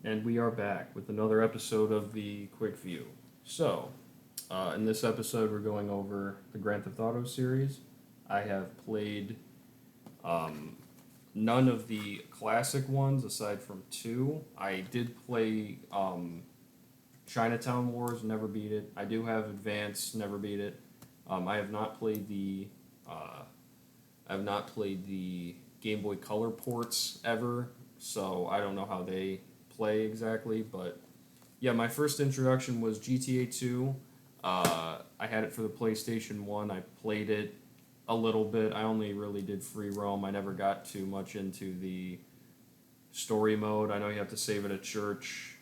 And we are back with another episode of the Quickview. So, in this episode, we're going over the Grand Theft Auto series. I have played um, none of the classic ones aside from two. I did play Chinatown Wars, never beat it. I do have Advance, never beat it. I have not played the I have not played the Game Boy Color ports ever, so I don't know how they play exactly. But yeah, my first introduction was GTA 2. I had it for the PlayStation 1. I played it a little bit. I only really did free roam. I never got too much into the story mode. I know you have to save at a church.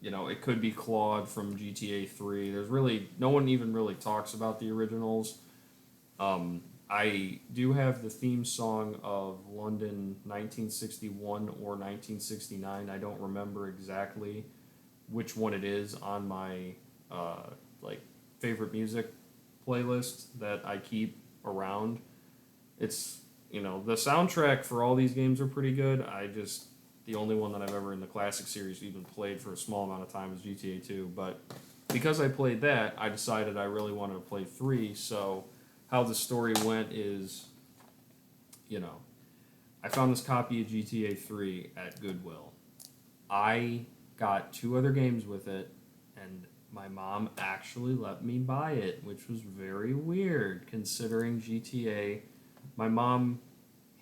You know, it could be Claude from GTA 3. There's really no one even really talks about the originals. Um, I do have the theme song of London 1961 or 1969. I don't remember exactly which one it is on my uh, like favorite music playlist that I keep around. It's the soundtrack for all these games are pretty good. I just the only one that I've ever in the classic series even played for a small amount of time is GTA 2, but because I played that, I decided I really wanted to play 3, so how the story went is, you know, I found this copy of GTA 3 at Goodwill. I got two other games with it, and my mom actually let me buy it, which was very weird considering GTA. My mom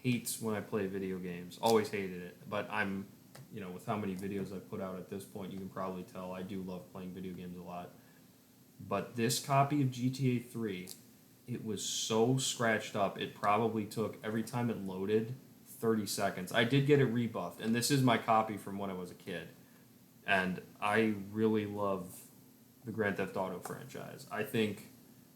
hates when I play video games, always hated it, but with how many videos I've put out at this point, you can probably tell I do love playing video games a lot. But this copy of GTA 3, it was so scratched up, it probably took every time it loaded 30 seconds. I did get it rebuffed, and this is my copy from when I was a kid. And I really love the Grand Theft Auto franchise. I think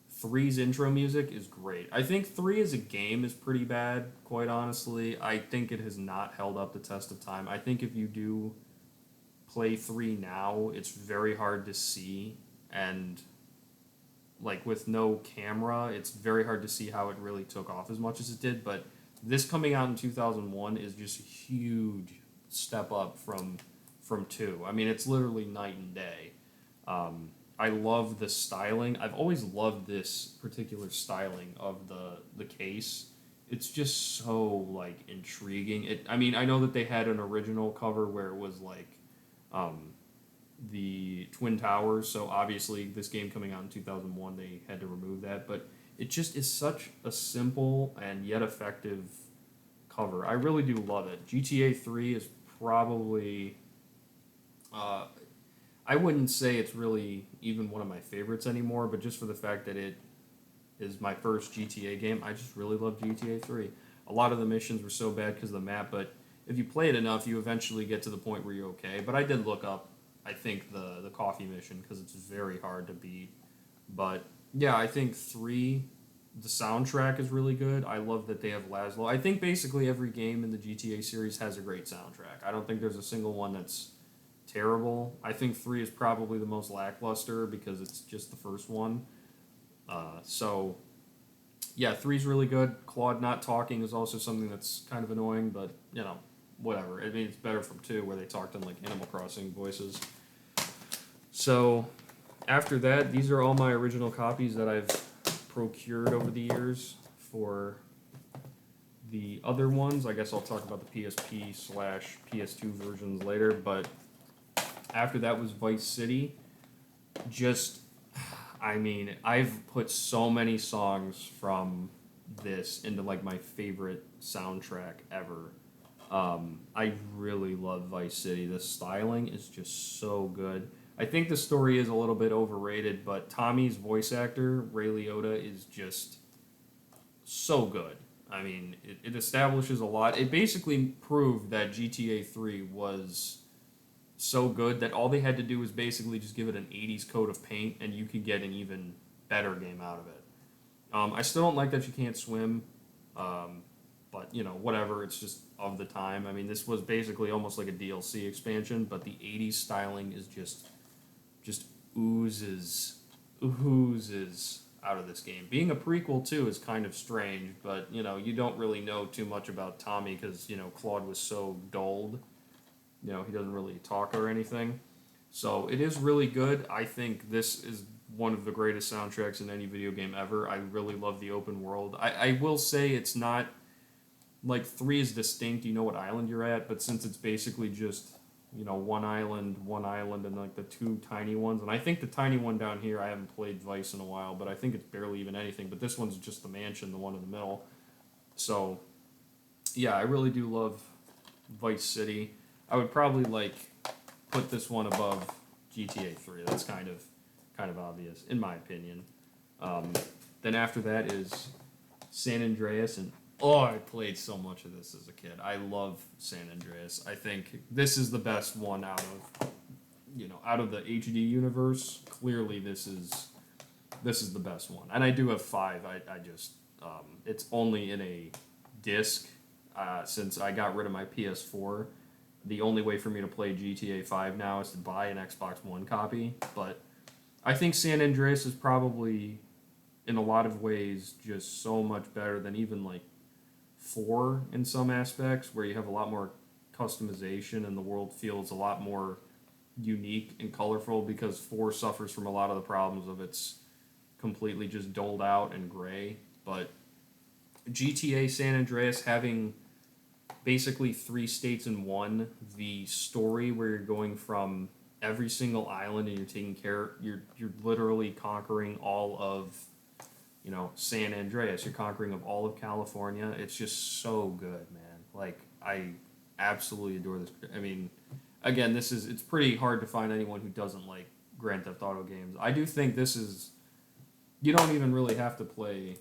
three's intro music is great. I think 3 as a game is pretty bad, quite honestly. I think it has not held up the test of time. I think if you do play 3 now, it's very hard to see, and like with no camera, it's very hard to see how it really took off as much as it did. But this coming out in 2001 is just a huge step up from 2. I mean, it's literally night and day. I love the styling. I've always loved this particular styling of the case. It's just so like intriguing. I mean, I know that they had an original cover where it was like um, the Twin Towers. So obviously, this game coming out in 2001, they had to remove that. But it just is such a simple and yet effective cover. I really do love it. GTA 3 is probably. Uh, I wouldn't say it's really even one of my favorites anymore, but just for the fact that it is my first GTA game, I just really love GTA 3. A lot of the missions were so bad because of the map, but if you play it enough, you eventually get to the point where you're okay. But I did look up, I think, the coffee mission because it's very hard to beat. But yeah, I think 3, the soundtrack is really good. I love that they have Laszlo. I think basically every game in the GTA series has a great soundtrack. I don't think there's a single one that's terrible. I think 3 is probably the most lackluster because it's just the first one. So yeah, 3's really good. Claude not talking is also something that's kind of annoying, but whatever. I mean, it's better from 2 where they talked in like Animal Crossing voices. So after that, these are all my original copies that I've procured over the years for the other ones. I guess I'll talk about the PSP/PS2 versions later, but after that was Vice City. Just, I mean, I've put so many songs from this into like my favorite soundtrack ever. I really love Vice City. The styling is just so good. I think the story is a little bit overrated, but Tommy's voice actor, Ray Liotta, is just so good. I mean, it establishes a lot. It basically proved that GTA 3 was so good that all they had to do was basically just give it an 80s coat of paint and you could get an even better game out of it. I still don't like that you can't swim, um, but whatever. It's just of the time. I mean, this was basically almost like a DLC expansion, but the 80s styling is just oozes out of this game. Being a prequel too is kind of strange, but you don't really know too much about Tommy because Claude was so dulled. he doesn't really talk or anything. So it is really good. I think this is one of the greatest soundtracks in any video game ever. I really love the open world. I will say it's not like 3 is distinct. You know what island you're at, but since it's basically just one island, and like the 2 tiny ones, and I think the tiny one down here, I haven't played Vice in a while, but I think it's barely even anything. But this one's just the mansion, the one in the middle. So yeah, I really do love Vice City. I would probably like put this one above GTA 3. That's kind of obvious in my opinion. Um, then after that is San Andreas, and oh, I played so much of this as a kid. I love San Andreas. I think this is the best one out of the HD universe. Clearly, this is the best one, and I do have 5. I just it's only in a disc since I got rid of my PS4. The only way for me to play GTA 5 now is to buy an Xbox One copy. But I think San Andreas is probably, in a lot of ways, just so much better than even like 4 in some aspects, where you have a lot more customization and the world feels a lot more unique and colorful, because 4 suffers from a lot of the problems of it's completely just doled out and gray. But GTA San Andreas having basically 3 states in one, the story where you're going from every single island and you're taking care, you're literally conquering all of San Andreas. You're conquering of all of California. It's just so good, man. Like, I absolutely adore this. I mean, again, it's pretty hard to find anyone who doesn't like Grand Theft Auto games. I do think you don't even really have to play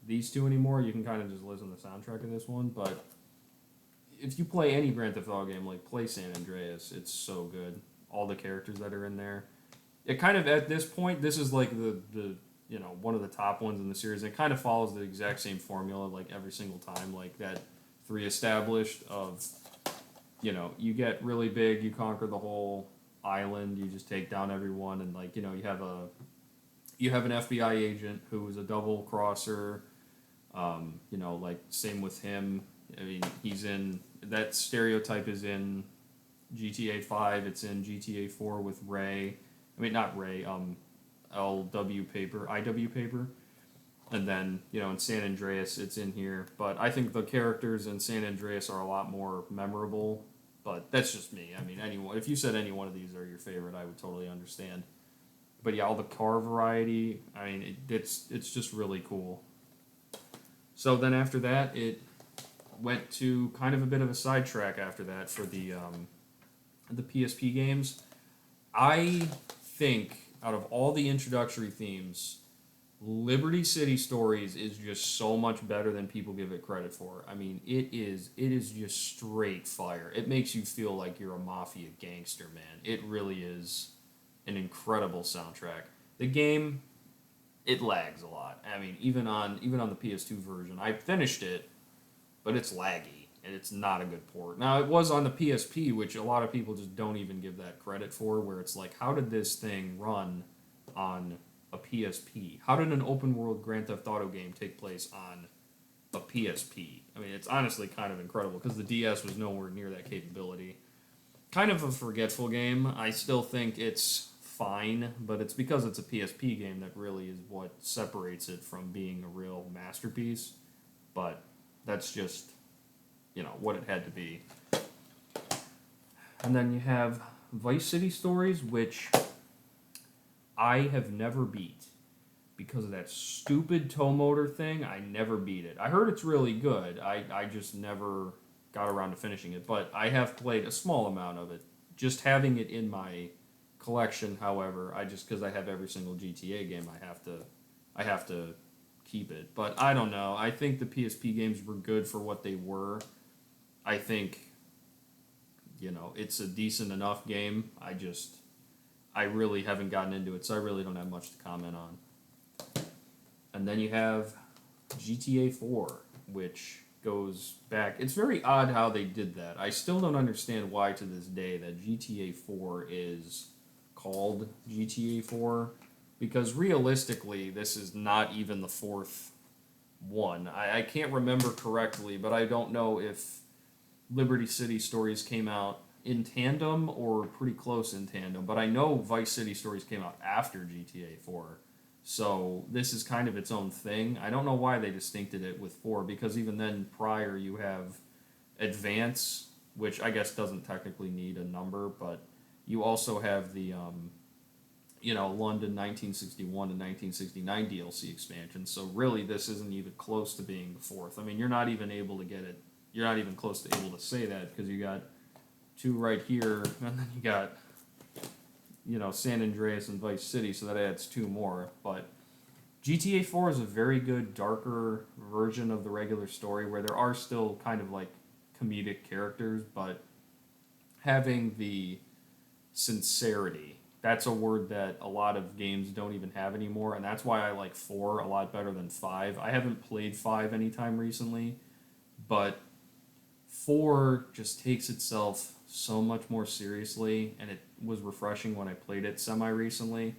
these 2 anymore. You can kind of just listen to the soundtrack of this one. But if you play any Grand Theft Auto game, like, play San Andreas. It's so good. All the characters that are in there. It kind of, at this point, this is like the one of the top ones in the series. It kind of follows the exact same formula, like, every single time. Like, that 3 established of, you get really big, you conquer the whole island, you just take down everyone, and, like, you have an FBI agent who is a double crosser. Like, same with him. I mean, that stereotype is in GTA 5, it's in GTA 4 with Ray. I mean, not Ray, IW Paper. And then, in San Andreas, it's in here. But I think the characters in San Andreas are a lot more memorable. But that's just me. I mean, if you said any one of these are your favorite, I would totally understand. But yeah, all the car variety, I mean, it's just really cool. So then after that, it went to kind of a bit of a sidetrack after that for the PSP games. I think out of all the introductory themes, Liberty City Stories is just so much better than people give it credit for. I mean, it is just straight fire. It makes you feel like you're a mafia gangster, man. It really is an incredible soundtrack. The game, it lags a lot. I mean, even on the PS2 version, I finished it, but it's laggy and it's not a good port. Now, it was on the PSP, which a lot of people just don't even give that credit for, where it's like, how did this thing run on a PSP? How did an open world Grand Theft Auto game take place on a PSP? I mean, it's honestly kind of incredible, because the DS was nowhere near that capability. Kind of a forgetful game. I still think it's fine, but it's because it's a PSP game that really is what separates it from being a real masterpiece. But that's just, what it had to be. And then you have Vice City Stories, which I have never beat. Because of that stupid tow motor thing, I never beat it. I heard it's really good. I just never got around to finishing it. But I have played a small amount of it. Just having it in my collection, however, because I have every single GTA game, I have to keep it. But I don't know. I think the PSP games were good for what they were. I think, it's a decent enough game. I really haven't gotten into it, so I really don't have much to comment on. And then you have GTA 4, which goes back. It's very odd how they did that. I still don't understand why to this day that GTA 4 is called GTA 4, because realistically, this is not even the 4th one. I can't remember correctly, but I don't know if Liberty City Stories came out in tandem or pretty close in tandem, but I know Vice City Stories came out after GTA 4. So this is kind of its own thing. I don't know why they distincted it with 4 because even then prior you have Advance, which I guess doesn't technically need a number, but you also have the London 1961 to 1969 DLC expansion. So really, this isn't even close to being the fourth. I mean, you're not even able to get it. You're not even close to able to say that because you got two right here, and then you got San Andreas and Vice City, so that adds two more. But GTA 4 is a very good, darker version of the regular story where there are still kind of like comedic characters, but having the sincerity. That's a word that a lot of games don't even have anymore, and that's why I like 4 a lot better than 5. I haven't played 5 anytime recently, but 4 just takes itself so much more seriously, and it was refreshing when I played it semi recently.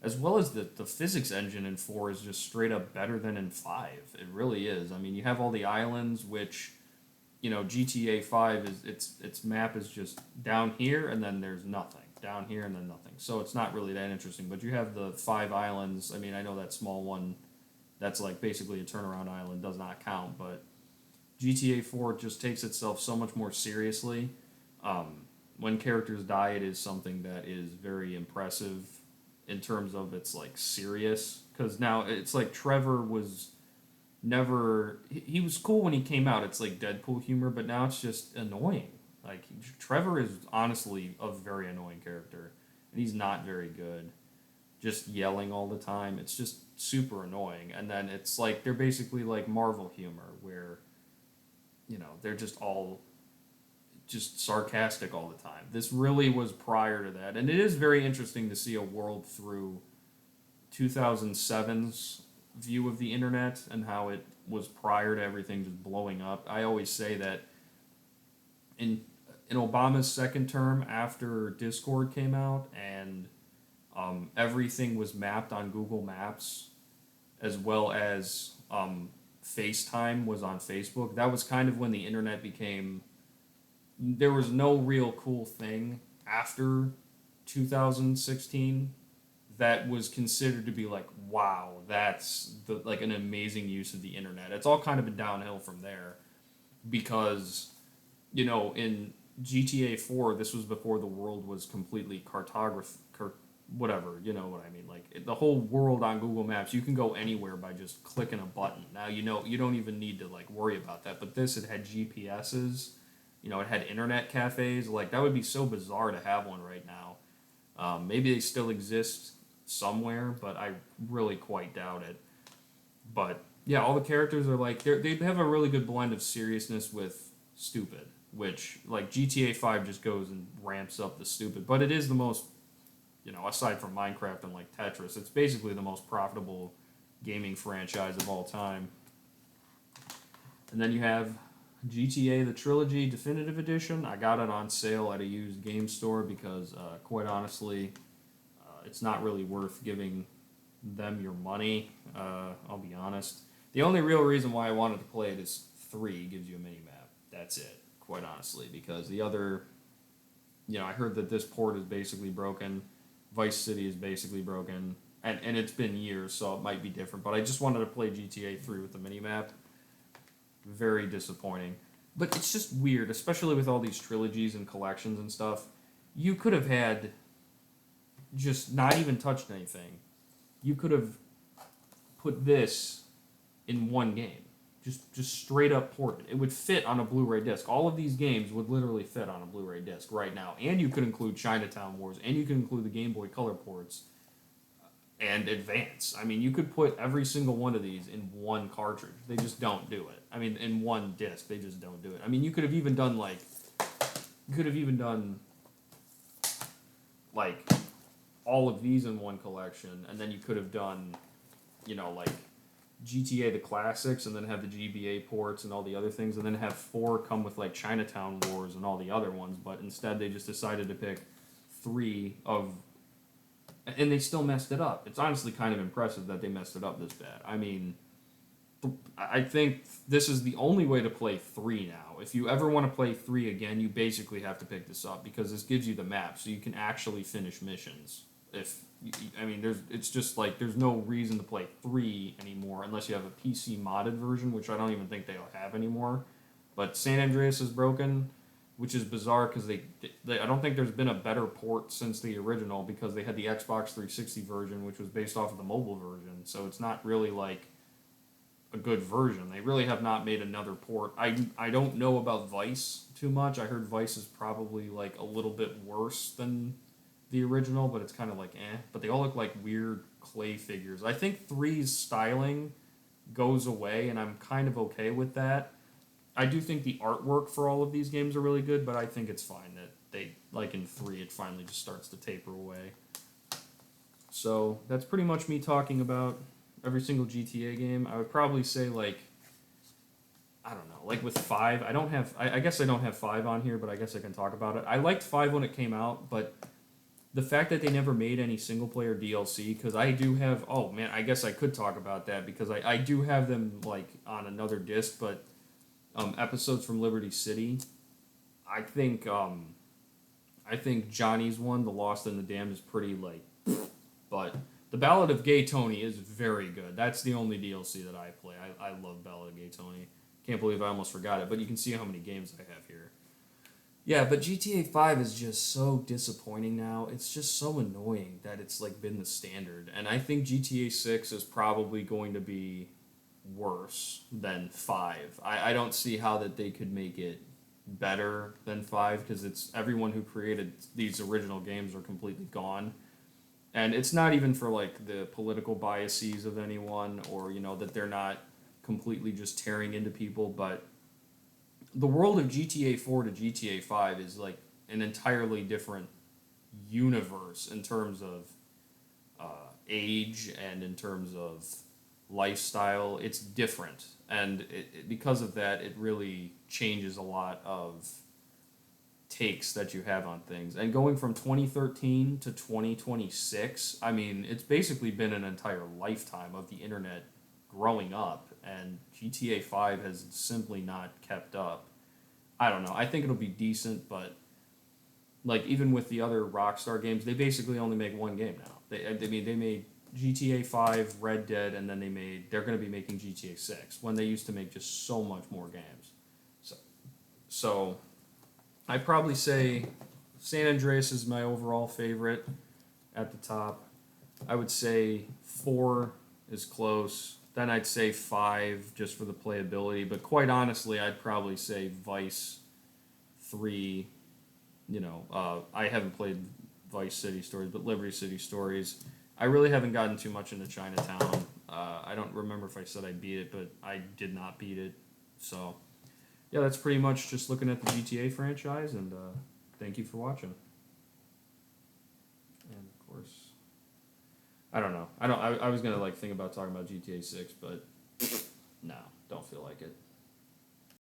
As well as the physics engine in 4 is just straight up better than in 5. It really is. I mean, you have all the islands, which GTA 5 is its map is just down here and then there's nothing. Down here and then nothing. So it's not really that interesting. But you have the 5 islands. I mean, I know that small one that's like basically a turnaround island does not count, but GTA 4 just takes itself so much more seriously. When characters die, it is something that is very impressive in terms of it's like serious. Because now it's like Trevor was never. He was cool when he came out. It's like Deadpool humor, but now it's just annoying. Like Trevor is honestly a very annoying character, and he's not very good. Just yelling all the time. It's just super annoying. And then it's like they're basically like Marvel humor, where they're just all just sarcastic all the time. This really was prior to that, and it is very interesting to see a world through 2007's view of the internet and how it was prior to everything just blowing up. I always say that in Obama's second term after Discord came out and everything was mapped on Google Maps as well as FaceTime was on Facebook, that was kind of when the internet became. There was no real cool thing after 2016 that was considered to be like, wow, that's like an amazing use of the internet. It's all kind of been downhill from there because, in GTA 4, this was before the world was completely whatever, you know what I mean? Like the whole world on Google Maps, you can go anywhere by just clicking a button. Now, you don't even need to like worry about that. But this, it had GPSs, it had internet cafes. Like that would be so bizarre to have one right now. Maybe they still exist somewhere, but I really quite doubt it. But yeah, all the characters are like they have a really good blend of seriousness with stupid, which like GTA 5 just goes and ramps up the stupid. But it is the most, aside from Minecraft and like Tetris, it's basically the most profitable gaming franchise of all time. And then you have GTA the Trilogy Definitive Edition. I got it on sale at a used game store because, quite honestly, it's not really worth giving them your money. I'll be honest. The only real reason why I wanted to play it is 3 gives you a mini map. That's it, quite honestly, because the other, I heard that this port is basically broken. Vice City is basically broken, and it's been years, so it might be different. But I just wanted to play GTA 3 with the mini map. Very disappointing. But it's just weird, especially with all these trilogies and collections and stuff. You could have had just not even touched anything. You could have put this in one game. Just straight up ported. It would fit on a Blu-ray disc. All of these games would literally fit on a Blu-ray disc right now. And you could include Chinatown Wars, and you could include the Game Boy Color ports and Advance. I mean, you could put every single one of these in one cartridge. They just don't do it. I mean, in one disc, they just don't do it. I mean, you could have even done like all of these in one collection, and then you could have done, like GTA the classics, and then have the GBA ports and all the other things, and then have 4 come with like Chinatown Wars and all the other ones. But instead, they just decided to pick 3 of. And they still messed it up. It's honestly kind of impressive that they messed it up this bad. I mean, I think this is the only way to play 3 now. If you ever want to play 3 again, you basically have to pick this up because this gives you the map, so you can actually finish missions. If I mean, it's just like there's no reason to play 3 anymore unless you have a PC modded version, which I don't even think they'll have anymore. But San Andreas is broken, which is bizarre because I don't think there's been a better port since the original because they had the Xbox 360 version, which was based off of the mobile version. So it's not really like a good version. They really have not made another port. I don't know about Vice too much. I heard Vice is probably like a little bit worse than the original, but it's kind of like eh. But they all look like weird clay figures. I think three's styling goes away, and I'm kind of okay with that. I do think the artwork for all of these games are really good, but I think it's fine that they, like in 3, it finally just starts to taper away. So that's pretty much me talking about every single GTA game. I would probably say, like, I don't know, like with 5, I guess I don't have 5 on here, but I guess I can talk about it. I liked 5 when it came out, but the fact that they never made any single player DLC, because I do have, oh man, I guess I could talk about that because I do have them like on another disc, but episodes from Liberty City. I think I think Johnny's one, The Lost and the Damned, is pretty like, but the Ballad of Gay Tony is very good. That's the only DLC that I play. I love Ballad of Gay Tony. Can't believe I almost forgot it, but you can see how many games I have here. Yeah, but GTA 5 is just so disappointing now. It's just so annoying that it's like been the standard. And I think GTA 6 is probably going to be worse than 5. I don't see how that they could make it better than 5 because it's everyone who created these original games are completely gone. And it's not even for like the political biases of anyone or that they're not completely just tearing into people, but the world of GTA 4 to GTA 5 is like an entirely different universe in terms of age and in terms of lifestyle. It's different, and because of that, it really changes a lot of takes that you have on things. And going from 2013 to 2026, I mean, it's basically been an entire lifetime of the internet growing up, and GTA 5 has simply not kept up. I don't know. I think it'll be decent, but like even with the other Rockstar games, they basically only make one game now. They made GTA 5, Red Dead, and then they're going to be making GTA 6 when they used to make just so much more games. So I'd probably say San Andreas is my overall favorite at the top. I would say 4 is close. Then I'd say 5 just for the playability. But quite honestly, I'd probably say Vice 3. I haven't played Vice City Stories, but Liberty City Stories. I really haven't gotten too much into Chinatown. I don't remember if I said I beat it, but I did not beat it. So, yeah, that's pretty much just looking at the GTA franchise, and thank you for watching. And of course, I don't know. I was gonna like think about talking about GTA 6, but no, don't feel like it.